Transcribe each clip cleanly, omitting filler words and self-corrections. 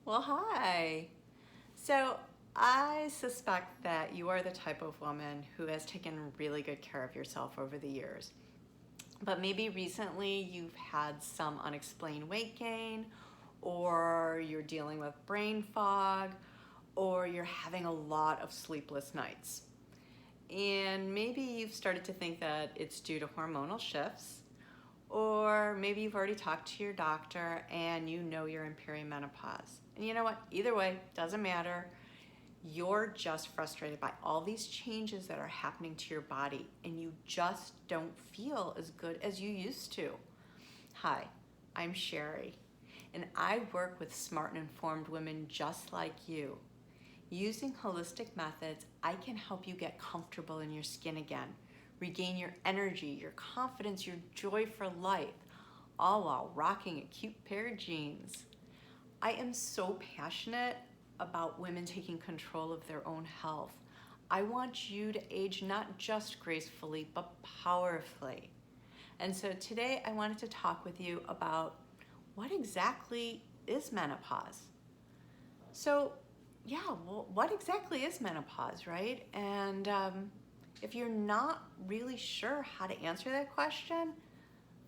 Well, hi. So, I suspect that you are the type of woman who has taken really good care of yourself over the years. But maybe recently you've had some unexplained weight gain, or you're dealing with brain fog, or you're having a lot of sleepless nights. And maybe you've started to think that it's due to hormonal shifts, or maybe you've already talked to your doctor and you know you're in perimenopause. And you know what? Either way, doesn't matter. You're just frustrated by all these changes that are happening to your body and you just don't feel as good as you used to. Hi, I'm Sherry, and I work with smart and informed women just like you. Using holistic methods, I can help you get comfortable in your skin again, regain your energy, your confidence, your joy for life, all while rocking a cute pair of jeans. I am so passionate about women taking control of their own health. I want you to age not just gracefully, but powerfully. And so today I wanted to talk with you about what exactly is menopause. So, yeah, well, what exactly is menopause, right? And if you're not really sure how to answer that question,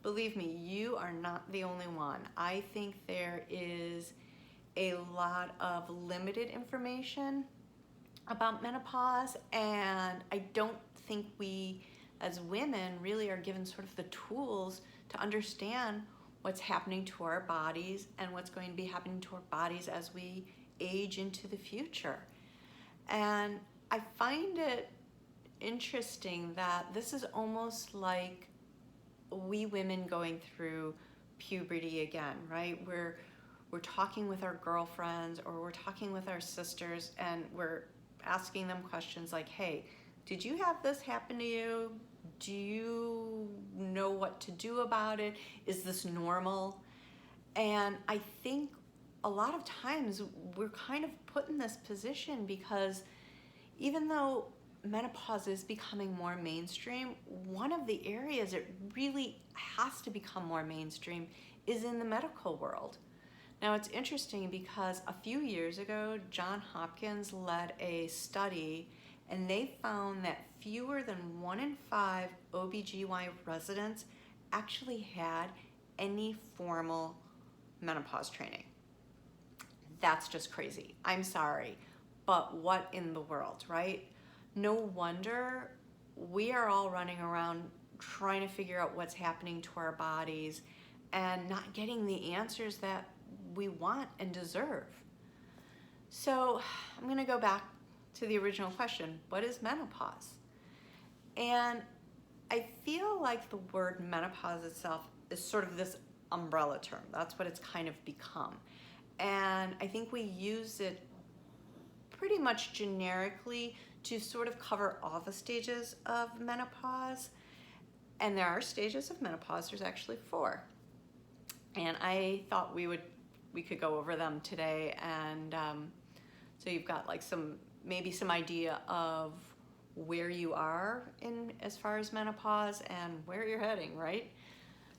believe me, you are not the only one. I think there is a lot of limited information about menopause, and I don't think we as women really are given sort of the tools to understand what's happening to our bodies and what's going to be happening to our bodies as we age into the future. And I find it interesting that this is almost like we women going through puberty again, right? We're talking with our girlfriends or we're talking with our sisters and we're asking them questions like, hey, did you have this happen to you? Do you know what to do about it? Is this normal? And I think a lot of times we're kind of put in this position because even though menopause is becoming more mainstream, one of the areas it really has to become more mainstream is in the medical world. Now it's interesting because a few years ago, Johns Hopkins led a study and they found that fewer than 1 in 5 OBGYN residents actually had any formal menopause training. That's just crazy. I'm sorry, but what in the world, right? No wonder we are all running around trying to figure out what's happening to our bodies and not getting the answers that we want and deserve. So I'm going to go back to the original question, what is menopause? And I feel like the word menopause itself is sort of this umbrella term. That's what it's kind of become. And I think we use it pretty much generically to sort of cover all the stages of menopause. And there are stages of menopause, there's actually 4. And I thought we could go over them today, and so you've got like maybe some idea of where you are in as far as menopause and where you're heading, right?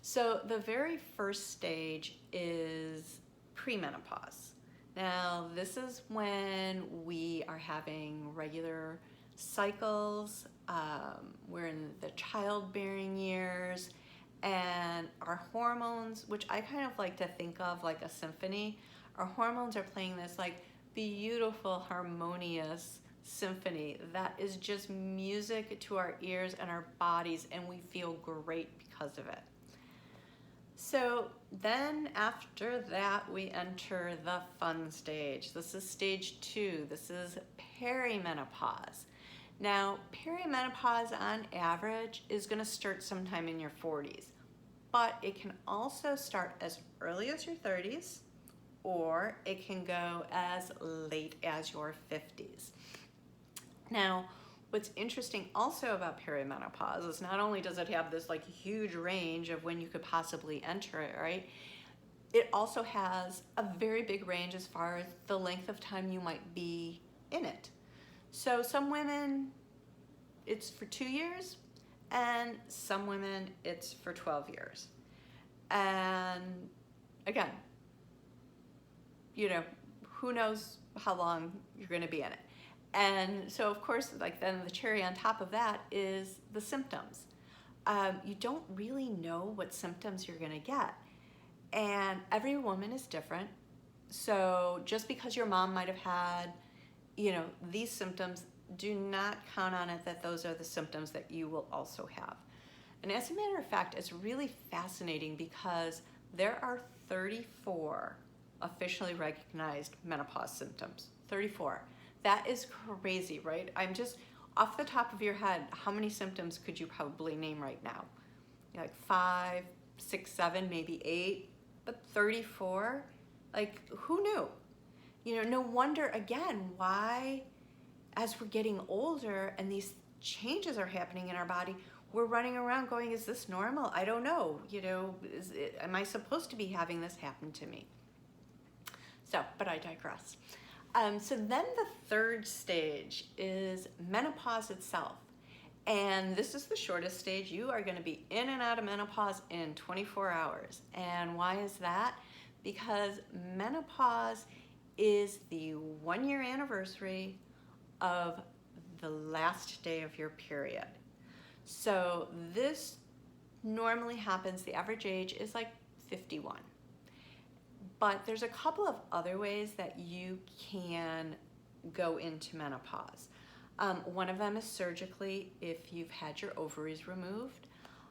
So the very first stage is premenopause. Now this is when we are having regular cycles, we're in the childbearing years, and our hormones, which I kind of like to think of like a symphony, our hormones are playing this like beautiful, harmonious symphony that is just music to our ears and our bodies, and we feel great because of it. So then after that, we enter the fun stage. This is stage 2. This is perimenopause. Now, perimenopause on average is going to start sometime in your 40s, but it can also start as early as your 30s, or it can go as late as your 50s. Now, what's interesting also about perimenopause is not only does it have this like huge range of when you could possibly enter it, right? It also has a very big range as far as the length of time you might be in it. So some women, it's for 2 years, and some women, it's for 12 years. And again, who knows how long you're going to be in it. And so, of course, like then the cherry on top of that is the symptoms. You don't really know what symptoms you're going to get. And every woman is different. So just because your mom might have had, these symptoms, do not count on it that those are the symptoms that you will also have. And as a matter of fact, it's really fascinating because there are 34 officially recognized menopause symptoms. 34. That is crazy, right? I'm just, off the top of your head, how many symptoms could you probably name right now? Like 5, 6, 7, maybe 8, but 34? Like, who knew? No wonder, again, why, as we're getting older and these changes are happening in our body, we're running around going, is this normal? I don't know. Am I supposed to be having this happen to me? So, but I digress. So then the third stage is menopause itself. And this is the shortest stage. You are going to be in and out of menopause in 24 hours. And why is that? Because menopause is the 1-year anniversary of the last day of your period. So this normally happens, the average age is like 51. But there's a couple of other ways that you can go into menopause. One of them is surgically, if you've had your ovaries removed.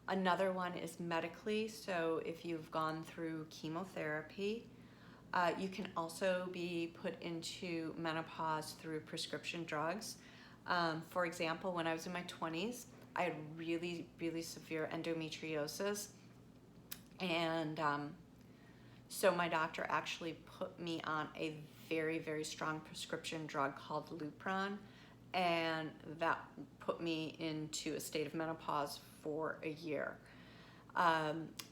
Another one is medically, so if you've gone through chemotherapy. You can also be put into menopause through prescription drugs. For example, when I was in my 20s, I had really, really severe endometriosis. And so my doctor actually put me on a very, very strong prescription drug called Lupron. And that put me into a state of menopause for a year.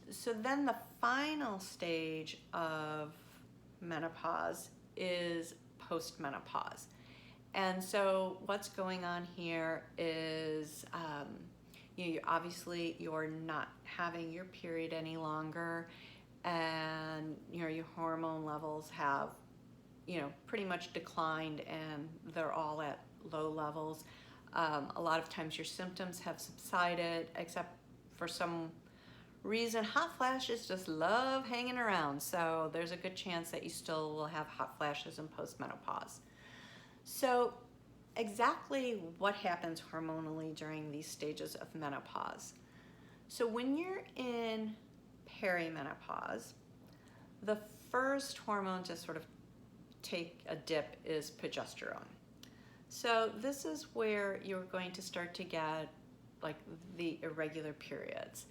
So then the final stage of menopause is postmenopause. And so what's going on here is obviously you're not having your period any longer, and your hormone levels have pretty much declined, and they're all at low levels. A lot of times your symptoms have subsided, except for some reason hot flashes just love hanging around, so there's a good chance that you still will have hot flashes in postmenopause. So exactly what happens hormonally during these stages of menopause? So when you're in perimenopause, the first hormone to sort of take a dip is progesterone. So this is where you're going to start to get like the irregular periods.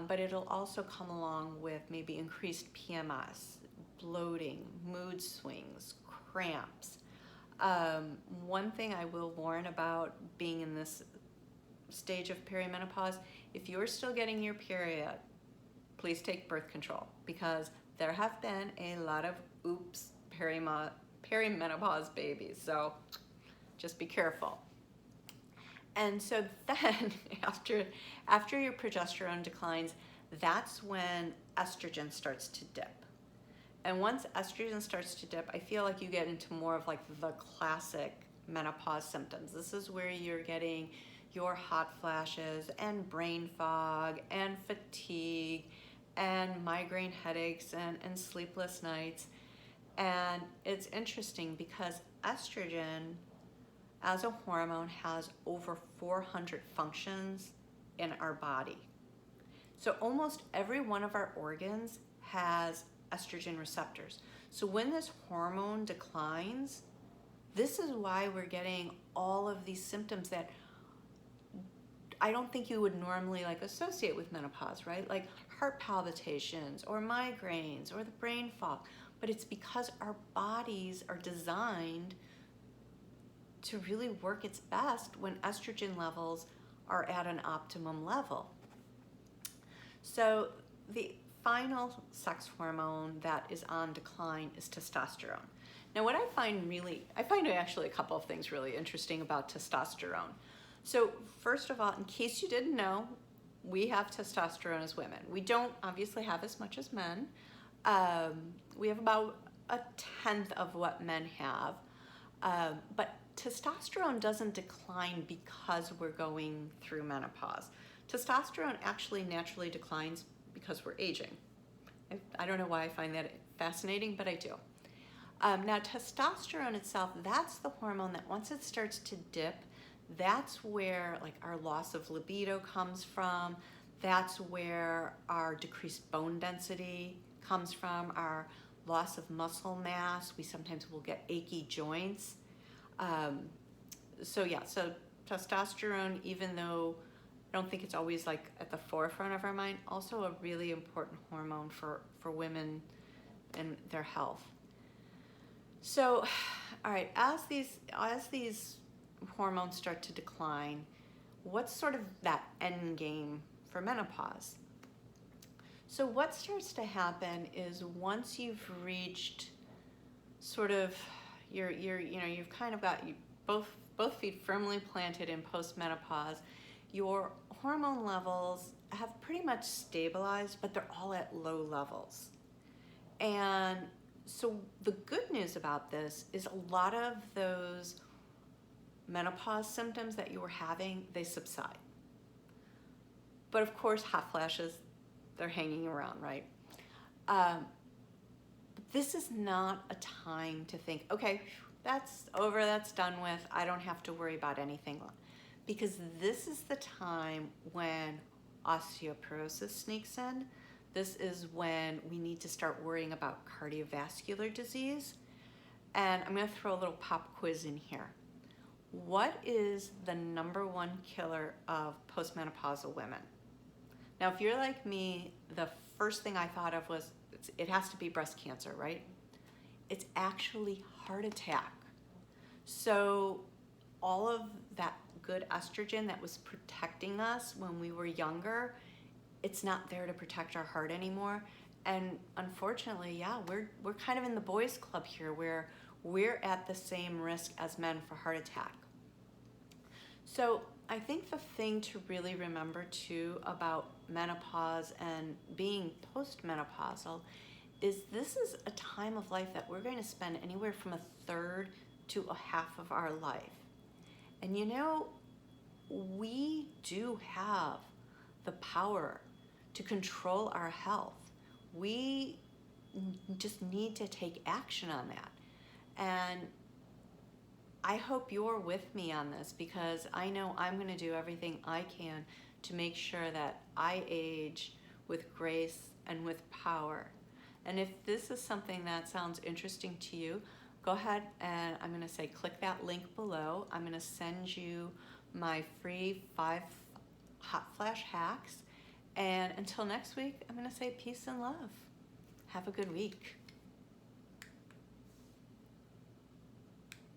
But it'll also come along with maybe increased PMS, bloating, mood swings, cramps. One thing I will warn about being in this stage of perimenopause, if you're still getting your period, please take birth control, because there have been a lot of perimenopause babies, so just be careful. And so then after your progesterone declines, that's when estrogen starts to dip. And once estrogen starts to dip, I feel like you get into more of like the classic menopause symptoms. This is where you're getting your hot flashes and brain fog and fatigue and migraine headaches and sleepless nights. And it's interesting because estrogen as a hormone has over 400 functions in our body. So almost every one of our organs has estrogen receptors. So when this hormone declines, this is why we're getting all of these symptoms that I don't think you would normally like associate with menopause, right? Like heart palpitations or migraines or the brain fog. But it's because our bodies are designed to really work its best when estrogen levels are at an optimum level. So the final sex hormone that is on decline is testosterone. Now what I find actually a couple of things really interesting about testosterone. So first of all, in case you didn't know, we have testosterone as women. We don't obviously have as much as men. We have about a tenth of what men have. But testosterone doesn't decline because we're going through menopause. Testosterone actually naturally declines because we're aging. I don't know why I find that fascinating, but I do. Now, testosterone itself, that's the hormone that once it starts to dip, that's where like our loss of libido comes from. That's where our decreased bone density comes from, our loss of muscle mass. We sometimes will get achy joints. So testosterone, even though I don't think it's always like at the forefront of our mind, also a really important hormone for women and their health. So, all right, as these hormones start to decline, what's sort of that end game for menopause? So what starts to happen is once you've reached sort of you've kind of got both feet firmly planted in postmenopause, your hormone levels have pretty much stabilized, but they're all at low levels. And so the good news about this is a lot of those menopause symptoms that you were having, they subside. But of course, hot flashes, they're hanging around, right? But this is not a time to think, okay, that's over, that's done with, I don't have to worry about anything. Because this is the time when osteoporosis sneaks in. This is when we need to start worrying about cardiovascular disease. And I'm going to throw a little pop quiz in here. What is the number one killer of postmenopausal women? Now, if you're like me, the first thing I thought of was it has to be breast cancer, right? It's actually heart attack. So all of that good estrogen that was protecting us when we were younger, it's not there to protect our heart anymore. And unfortunately, yeah, we're kind of in the boys club here where we're at the same risk as men for heart attack. So I think the thing to really remember too about menopause and being postmenopausal is this is a time of life that we're going to spend anywhere from a third to a half of our life. And we do have the power to control our health. We just need to take action on that. And I hope you're with me on this because I know I'm going to do everything I can to make sure that I age with grace and with power. And if this is something that sounds interesting to you, go ahead and I'm going to say click that link below. I'm going to send you my free 5 hot flash hacks. And until next week, I'm going to say peace and love. Have a good week.